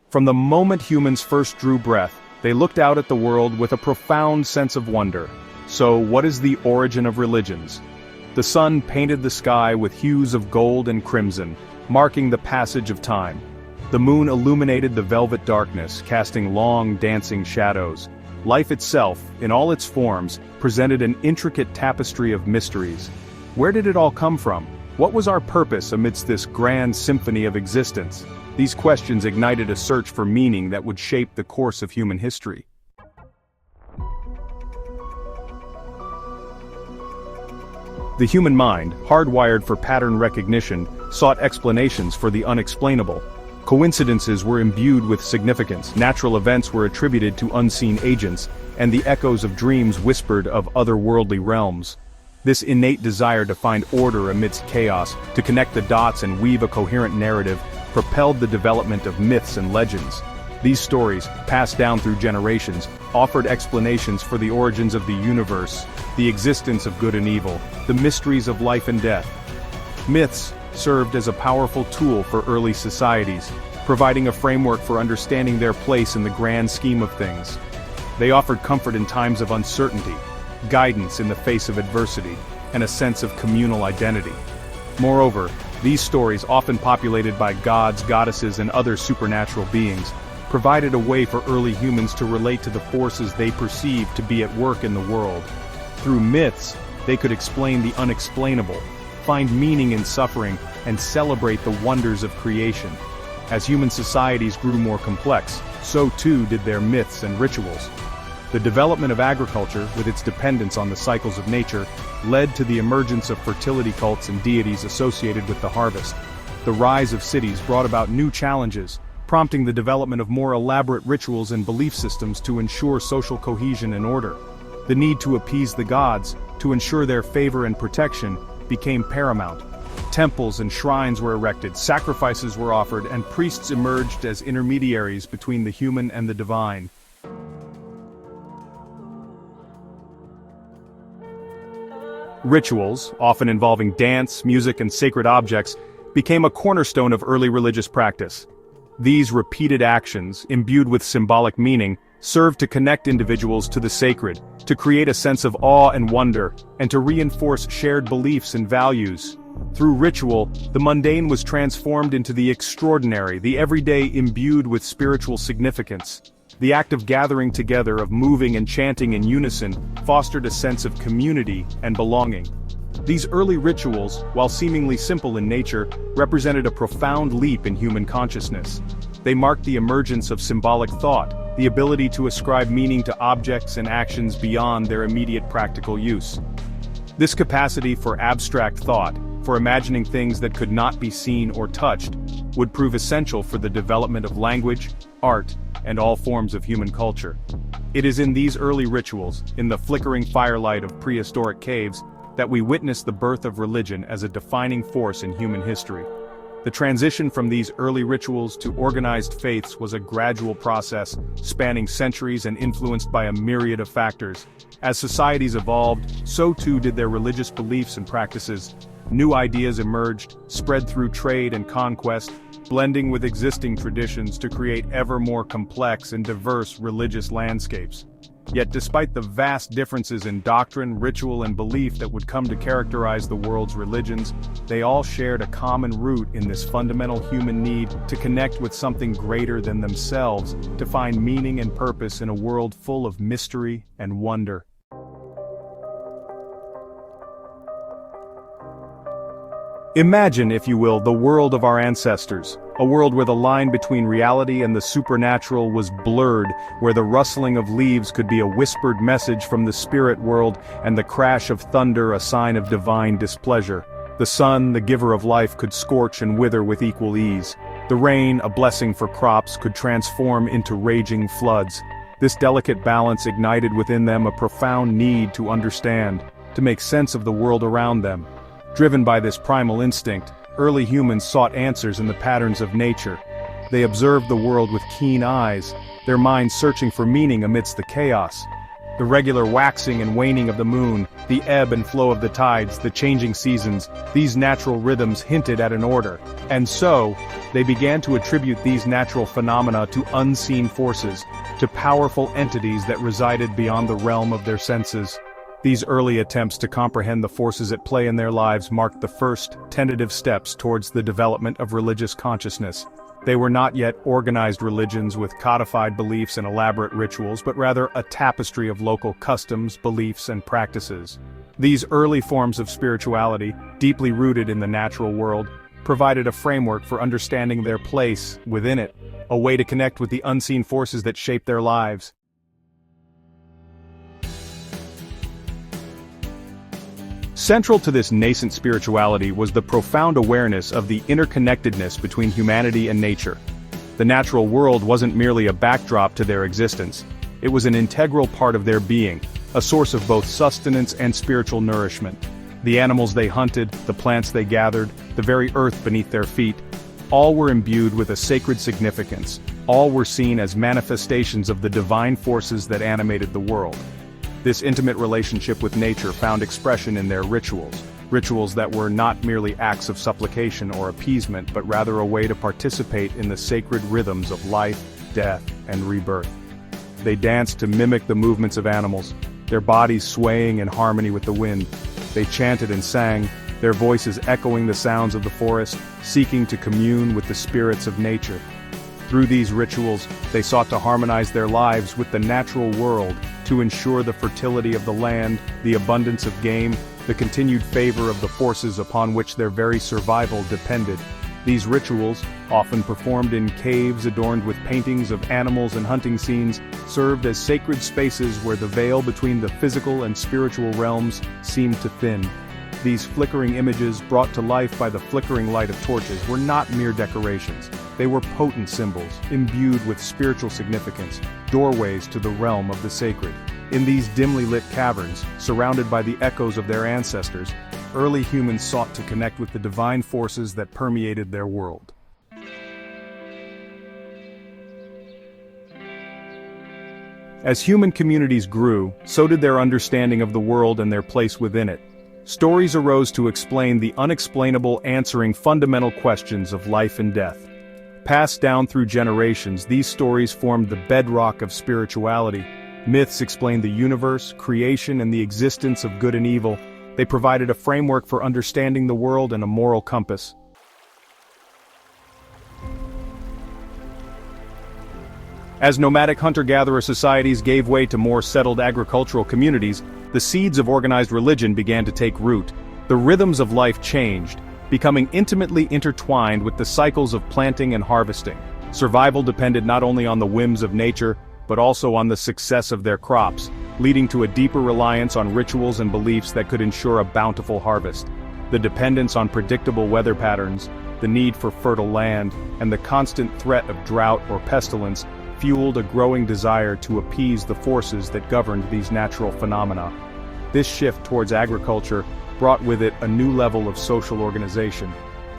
From the moment humans first drew breath, they looked out at the world with a profound sense of wonder. So, what is the origin of religions? The sun painted the sky with hues of gold and crimson, marking the passage of time. The moon illuminated the velvet darkness, casting long, dancing shadows. Life itself, in all its forms, presented an intricate tapestry of mysteries. Where did it all come from? What was our purpose amidst this grand symphony of existence? These questions ignited a search for meaning that would shape the course of human history. The human mind, hardwired for pattern recognition, sought explanations for the unexplainable. Coincidences were imbued with significance, natural events were attributed to unseen agents, and the echoes of dreams whispered of otherworldly realms. This innate desire to find order amidst chaos, to connect the dots and weave a coherent narrative, propelled the development of myths and legends. These stories, passed down through generations, offered explanations for the origins of the universe, the existence of good and evil, the mysteries of life and death. Myths served as a powerful tool for early societies, providing a framework for understanding their place in the grand scheme of things. They offered comfort in times of uncertainty, guidance in the face of adversity, and a sense of communal identity. Moreover, these stories, often populated by gods, goddesses, and other supernatural beings, provided a way for early humans to relate to the forces they perceived to be at work in the world. Through myths, they could explain the unexplainable, find meaning in suffering, and celebrate the wonders of creation. As human societies grew more complex, so too did their myths and rituals. The development of agriculture, with its dependence on the cycles of nature, led to the emergence of fertility cults and deities associated with the harvest. The rise of cities brought about new challenges, prompting the development of more elaborate rituals and belief systems to ensure social cohesion and order. The need to appease the gods, to ensure their favor and protection, became paramount. Temples and shrines were erected, sacrifices were offered, and priests emerged as intermediaries between the human and the divine. Rituals, often involving dance, music, and sacred objects, became a cornerstone of early religious practice. These repeated actions, imbued with symbolic meaning, served to connect individuals to the sacred, to create a sense of awe and wonder, and to reinforce shared beliefs and values. Through ritual, the mundane was transformed into the extraordinary, the everyday imbued with spiritual significance. The act of gathering together, of moving and chanting in unison, fostered a sense of community and belonging. These early rituals, while seemingly simple in nature, represented a profound leap in human consciousness. They marked the emergence of symbolic thought, the ability to ascribe meaning to objects and actions beyond their immediate practical use. This capacity for abstract thought, for imagining things that could not be seen or touched, would prove essential for the development of language, art, and all forms of human culture. It is in these early rituals, in the flickering firelight of prehistoric caves, that we witness the birth of religion as a defining force in human history. The transition from these early rituals to organized faiths was a gradual process, spanning centuries and influenced by a myriad of factors. As societies evolved, so too did their religious beliefs and practices. New ideas emerged, spread through trade and conquest, blending with existing traditions to create ever more complex and diverse religious landscapes. Yet despite the vast differences in doctrine, ritual, and belief that would come to characterize the world's religions, they all shared a common root in this fundamental human need to connect with something greater than themselves, to find meaning and purpose in a world full of mystery and wonder. Imagine, if you will, the world of our ancestors, a world where the line between reality and the supernatural was blurred, where the rustling of leaves could be a whispered message from the spirit world, and the crash of thunder a sign of divine displeasure. The sun, the giver of life, could scorch and wither with equal ease. The rain, a blessing for crops, could transform into raging floods. This delicate balance ignited within them a profound need to understand, to make sense of the world around them. Driven by this primal instinct, early humans sought answers in the patterns of nature. They observed the world with keen eyes, their minds searching for meaning amidst the chaos. The regular waxing and waning of the moon, the ebb and flow of the tides, the changing seasons, these natural rhythms hinted at an order. And so, they began to attribute these natural phenomena to unseen forces, to powerful entities that resided beyond the realm of their senses. These early attempts to comprehend the forces at play in their lives marked the first, tentative steps towards the development of religious consciousness. They were not yet organized religions with codified beliefs and elaborate rituals, but rather a tapestry of local customs, beliefs, and practices. These early forms of spirituality, deeply rooted in the natural world, provided a framework for understanding their place within it, a way to connect with the unseen forces that shape their lives. Central to this nascent spirituality was the profound awareness of the interconnectedness between humanity and nature. The natural world wasn't merely a backdrop to their existence, it was an integral part of their being, a source of both sustenance and spiritual nourishment. The animals they hunted, the plants they gathered, the very earth beneath their feet, all were imbued with a sacred significance, all were seen as manifestations of the divine forces that animated the world. This intimate relationship with nature found expression in their rituals that were not merely acts of supplication or appeasement but rather a way to participate in the sacred rhythms of life, death, and rebirth. They danced to mimic the movements of animals, their bodies swaying in harmony with the wind. They chanted and sang, their voices echoing the sounds of the forest, seeking to commune with the spirits of nature. Through these rituals, they sought to harmonize their lives with the natural world, to ensure the fertility of the land, the abundance of game, the continued favor of the forces upon which their very survival depended. These rituals, often performed in caves adorned with paintings of animals and hunting scenes, served as sacred spaces where the veil between the physical and spiritual realms seemed to thin. These flickering images, brought to life by the flickering light of torches, were not mere decorations. They were potent symbols, imbued with spiritual significance, doorways to the realm of the sacred. In these dimly lit caverns, surrounded by the echoes of their ancestors, early humans sought to connect with the divine forces that permeated their world. As human communities grew, so did their understanding of the world and their place within it. Stories arose to explain the unexplainable, answering fundamental questions of life and death. Passed down through generations, these stories formed the bedrock of spirituality. Myths explained the universe, creation, and the existence of good and evil. They provided a framework for understanding the world and a moral compass. As nomadic hunter-gatherer societies gave way to more settled agricultural communities, the seeds of organized religion began to take root. The rhythms of life changed, becoming intimately intertwined with the cycles of planting and harvesting. Survival depended not only on the whims of nature, but also on the success of their crops, leading to a deeper reliance on rituals and beliefs that could ensure a bountiful harvest. The dependence on predictable weather patterns, the need for fertile land, and the constant threat of drought or pestilence fueled a growing desire to appease the forces that governed these natural phenomena. This shift towards agriculture brought with it a new level of social organization.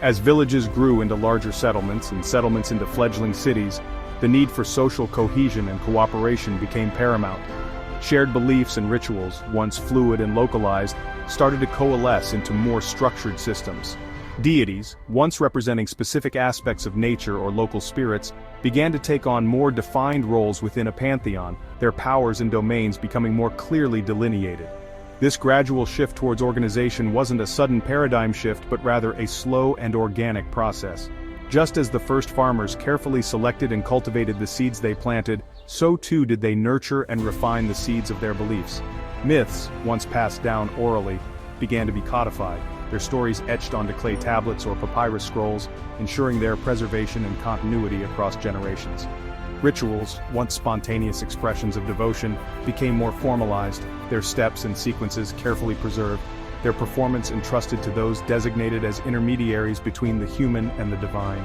As villages grew into larger settlements and settlements into fledgling cities, the need for social cohesion and cooperation became paramount. Shared beliefs and rituals, once fluid and localized, started to coalesce into more structured systems. Deities, once representing specific aspects of nature or local spirits, began to take on more defined roles within a pantheon, their powers and domains becoming more clearly delineated. This gradual shift towards organization wasn't a sudden paradigm shift but rather a slow and organic process. Just as the first farmers carefully selected and cultivated the seeds they planted, so too did they nurture and refine the seeds of their beliefs. Myths, once passed down orally, began to be codified, their stories etched onto clay tablets or papyrus scrolls, ensuring their preservation and continuity across generations. Rituals, once spontaneous expressions of devotion, became more formalized, their steps and sequences carefully preserved, their performance entrusted to those designated as intermediaries between the human and the divine.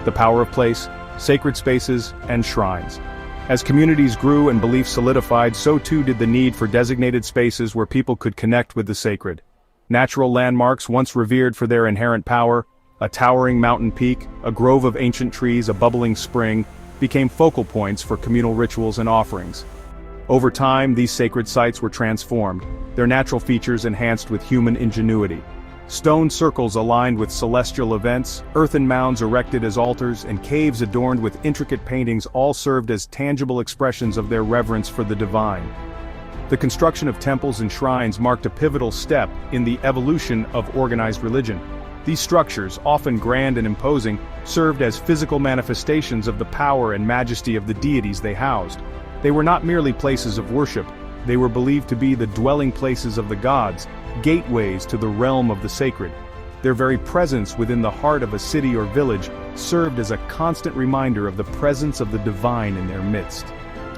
The power of place, sacred spaces, and shrines. As communities grew and beliefs solidified, so too did the need for designated spaces where people could connect with the sacred. Natural landmarks, once revered for their inherent power, A towering mountain peak, a grove of ancient trees, a bubbling spring, became focal points for communal rituals and offerings. Over time, these sacred sites were transformed, their natural features enhanced with human ingenuity. Stone circles aligned with celestial events, earthen mounds erected as altars, and caves adorned with intricate paintings all served as tangible expressions of their reverence for the divine. The construction of temples and shrines marked a pivotal step in the evolution of organized religion. These structures, often grand and imposing, served as physical manifestations of the power and majesty of the deities they housed. They were not merely places of worship, they were believed to be the dwelling places of the gods, gateways to the realm of the sacred. Their very presence within the heart of a city or village served as a constant reminder of the presence of the divine in their midst.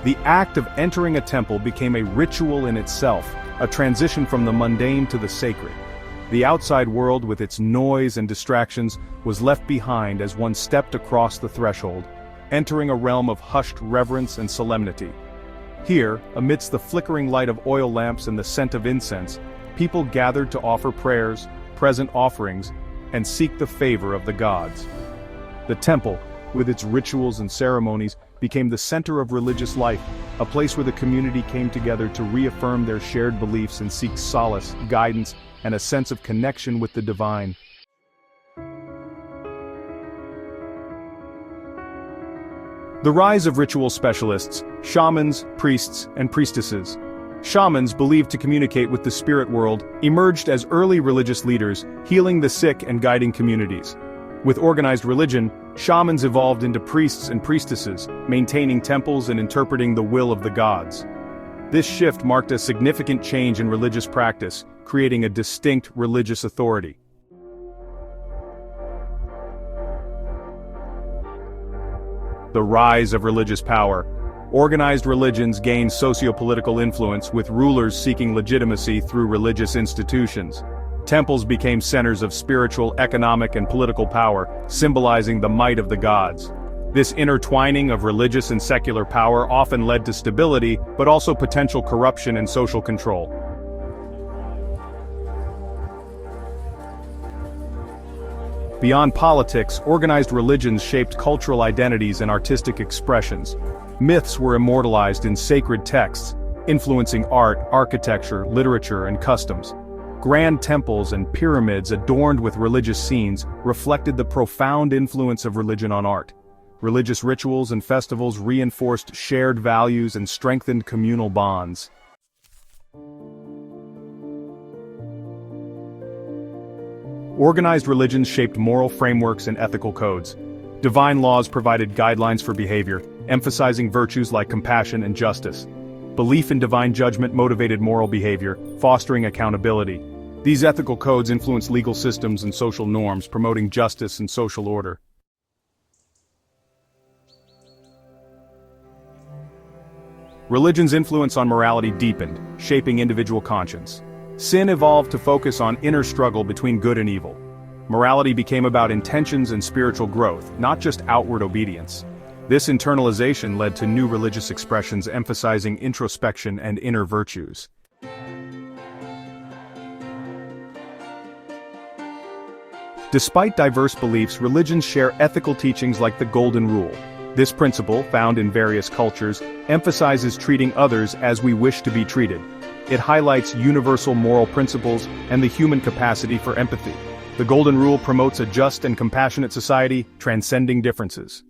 The act of entering a temple became a ritual in itself, a transition from the mundane to the sacred. The outside world with its noise and distractions was left behind as one stepped across the threshold, entering a realm of hushed reverence and solemnity. Here, amidst the flickering light of oil lamps and the scent of incense, people gathered to offer prayers, present offerings, and seek the favor of the gods. The temple, with its rituals and ceremonies, became the center of religious life, a place where the community came together to reaffirm their shared beliefs and seek solace, guidance, and a sense of connection with the divine. The rise of ritual specialists, shamans, priests, and priestesses. Shamans, believed to communicate with the spirit world, emerged as early religious leaders, healing the sick and guiding communities. With organized religion, shamans evolved into priests and priestesses, maintaining temples and interpreting the will of the gods. This shift marked a significant change in religious practice, creating a distinct religious authority. The rise of religious power. Organized religions gained socio-political influence, with rulers seeking legitimacy through religious institutions. Temples became centers of spiritual, economic, and political power, symbolizing the might of the gods. This intertwining of religious and secular power often led to stability, but also potential corruption and social control. Beyond politics, organized religions shaped cultural identities and artistic expressions. Myths were immortalized in sacred texts, influencing art, architecture, literature, and customs. Grand temples and pyramids adorned with religious scenes reflected the profound influence of religion on art. Religious rituals and festivals reinforced shared values and strengthened communal bonds. Organized religions shaped moral frameworks and ethical codes. Divine laws provided guidelines for behavior, emphasizing virtues like compassion and justice. Belief in divine judgment motivated moral behavior, fostering accountability. These ethical codes influenced legal systems and social norms, promoting justice and social order. Religion's influence on morality deepened, shaping individual conscience. Sin evolved to focus on inner struggle between good and evil. Morality became about intentions and spiritual growth, not just outward obedience. This internalization led to new religious expressions emphasizing introspection and inner virtues. Despite diverse beliefs, religions share ethical teachings like the Golden Rule. This principle, found in various cultures, emphasizes treating others as we wish to be treated. It highlights universal moral principles and the human capacity for empathy. The Golden Rule promotes a just and compassionate society, transcending differences.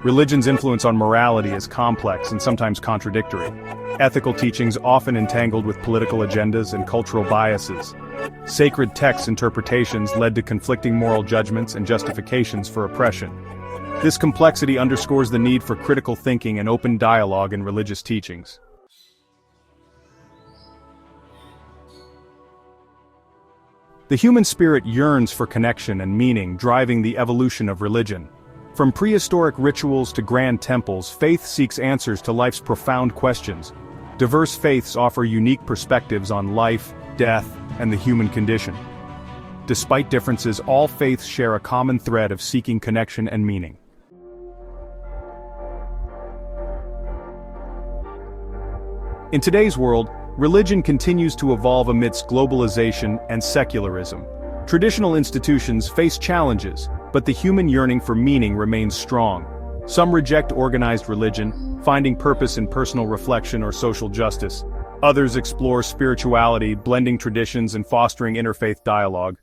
Religion's influence on morality is complex and sometimes contradictory. Ethical teachings often entangled with political agendas and cultural biases. Sacred text interpretations led to conflicting moral judgments and justifications for oppression. This complexity underscores the need for critical thinking and open dialogue in religious teachings. The human spirit yearns for connection and meaning, driving the evolution of religion. From prehistoric rituals to grand temples, faith seeks answers to life's profound questions. Diverse faiths offer unique perspectives on life, death, and the human condition. Despite differences, all faiths share a common thread of seeking connection and meaning. In today's world, Religion continues to evolve amidst globalization and secularism. Traditional institutions face challenges, but the human yearning for meaning remains strong. Some reject organized religion, finding purpose in personal reflection or social justice. Others explore spirituality, blending traditions and fostering interfaith dialogue.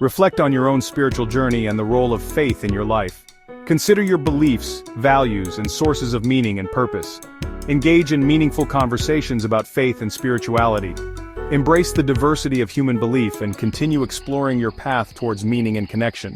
Reflect on your own spiritual journey and the role of faith in your life. Consider your beliefs, values, and sources of meaning and purpose. Engage in meaningful conversations about faith and spirituality. Embrace the diversity of human belief and continue exploring your path towards meaning and connection.